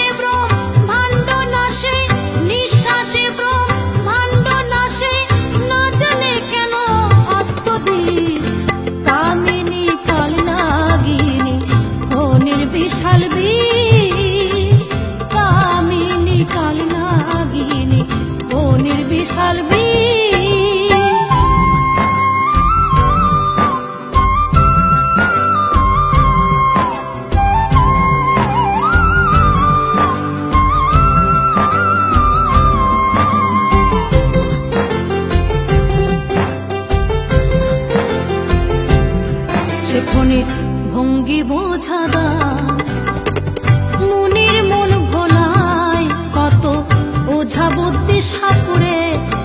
নিঃশ্বাসে ব্রহ্মাণ্ড নাশে, নিঃশ্বাসে ব্রহ্মাণ্ড নাশে, না জানে কেন অস্ত দিস। কামিনী কাল নাগিনী ফণির বিশাল বিষ, কামিনী কাল নাগিনী ফণির বিশাল বিষ। সে ফণির ভঙ্গি বোঝাদার, মুনির মন ভোলায়, কত ওঝা বুদ্ধি সাপুরে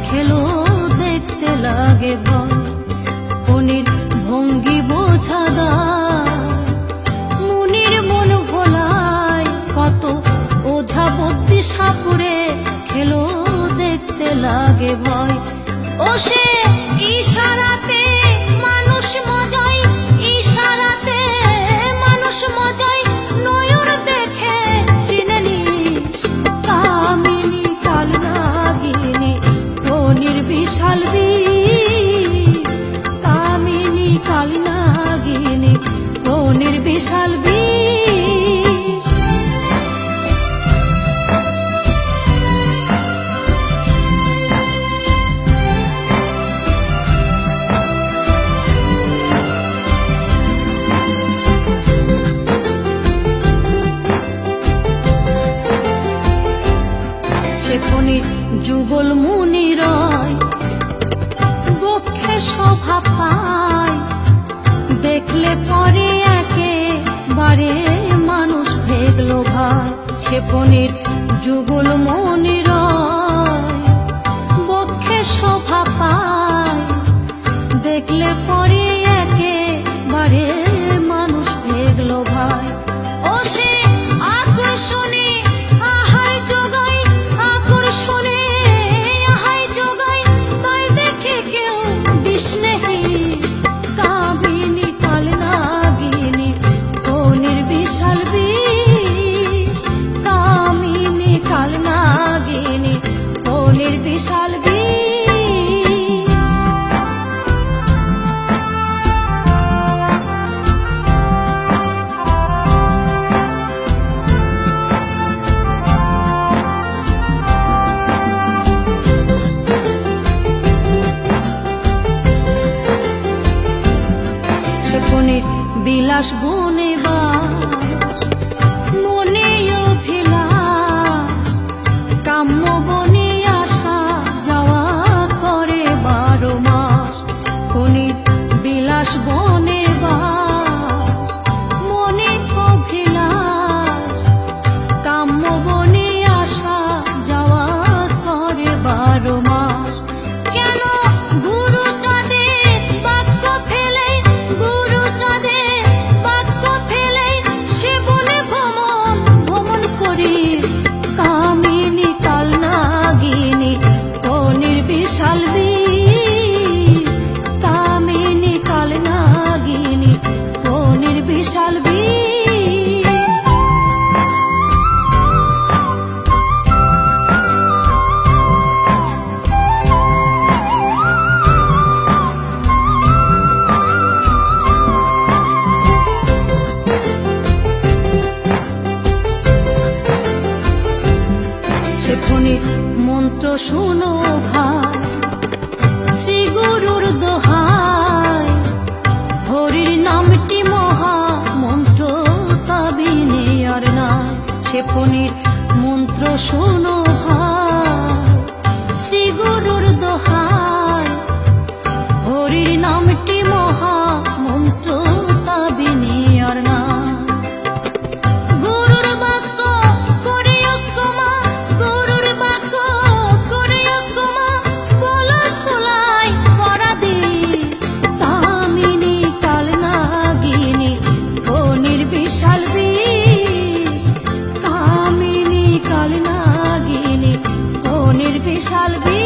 খেলো দেখতে লাগে ভয়। ফণির ভঙ্গি বোঝাদার, মুনির মন ভোলায়, কত ওঝা বুদ্ধি সাপুরে খেলো দেখতে লাগে ভয়। ও সে ইশারাতে মানুষ মজায়, ইশারাতে মানুষ মজায়, নয়ন দেখে চিনে নিস। কামিনী কাল নাগিনী ফণির বিশাল বিষ, কামিনী কাল নাগিনী ফণির বিশাল বিষ। সে ফণির যুগল মুনিরয়, বক্ষে শোভা পায়, দেখলে পরে একেবারে মানুষ ভেগলো ভাই। সে ফণির যুগল মুনিরয়, বক্ষে শোভা পায়, দেখলে পরে একেবারে মানুষ ভেগলো ভাই। ও সে আকর্ষণে আহার যোগায়, আকর্ষণে আহার যোগায়, তাই দেখে কেউ দিস নেহি। কামিনী কাল নাগিনী ফণির বিশাল বিষ, কামিনী কাল নাগিনী ফণির বিশাল বিষ। সে ফণির বিলাস বনে মনে অভিলাষ, কাম্য বনে আসা যাওয়া করে 12 মাস। ফণির বিলাস বনে মনে অভিলাষ, কাম্য বনে আসা যাওয়া করে 12 মাস। কেন গুরু চাঁদে বাক্য ফেলে, গুরু চাঁদে বাক্য ফেলে, সে বনে ভ্রমণ ভ্রমণ করি। কামিনী কাল নাগিনী ফণির বিশাল বিষ, কামিনী কাল নাগিনী ফণির বিশাল বিষ। সে ফণির মন্ত্র শুনো ভাই, শ্রী গুরুর দোহাই, হরির নামটি মহা মন্ত্র, তা বিনে আর নাই। সে ফণির মন্ত্র শুনো ভাই, শ্রী গুরুর দোহাই, হরির নামটি মহা মন্ত্র, তা বিনে আর নাই। গুরুর বাক্য করে অক্ষমা, গুরুর বাক্য করে অক্ষমা, বলা খোলায় করা দিস। কামিনী কাল নাগিনী ফণির বিশাল বিষ, কামিনী কাল নাগিনী ফণির বিশাল বিষ।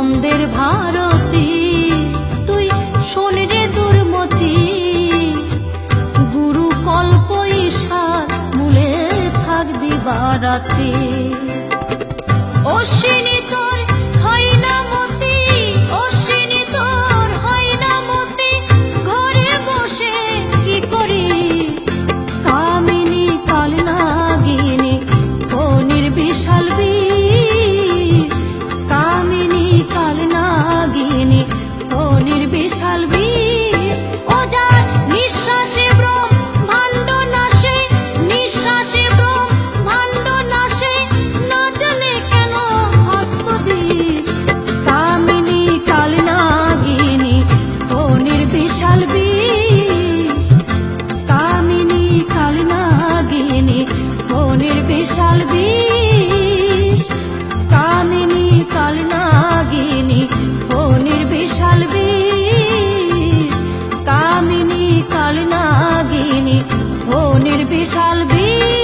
নন্দের ভারতী তুই শোন রে দুর্মতি, গুরু কল্প ঈশার মূলে থাক দিবারাতি। অশ্বিনী তোর হয় না মতি, অশ্বিনী তোর হয় না মতি, ঘরে বসে কি করিস? কামিনী কাল নাগিনী ফণির বিশাল বিষ, কামিনী কাল নাগিনী ফণির বিশাল বিষ। ও যার নিঃশ্বাসে ব্রহ্মাণ্ড নাশে, নিঃশ্বাসে ব্রহ্মাণ্ড নাশে, না জানে কেন হস্ত দিস? কামিনী কাল নাগিনী ফণির বিশাল বিষ, কামিনী কাল নাগিনী ফণির বিশাল বিষ, কামিনী কাল নাগিনী ফণির বিশাল বিষ, কামিনী কাল নাগিনী ফণির বিশাল বিষ।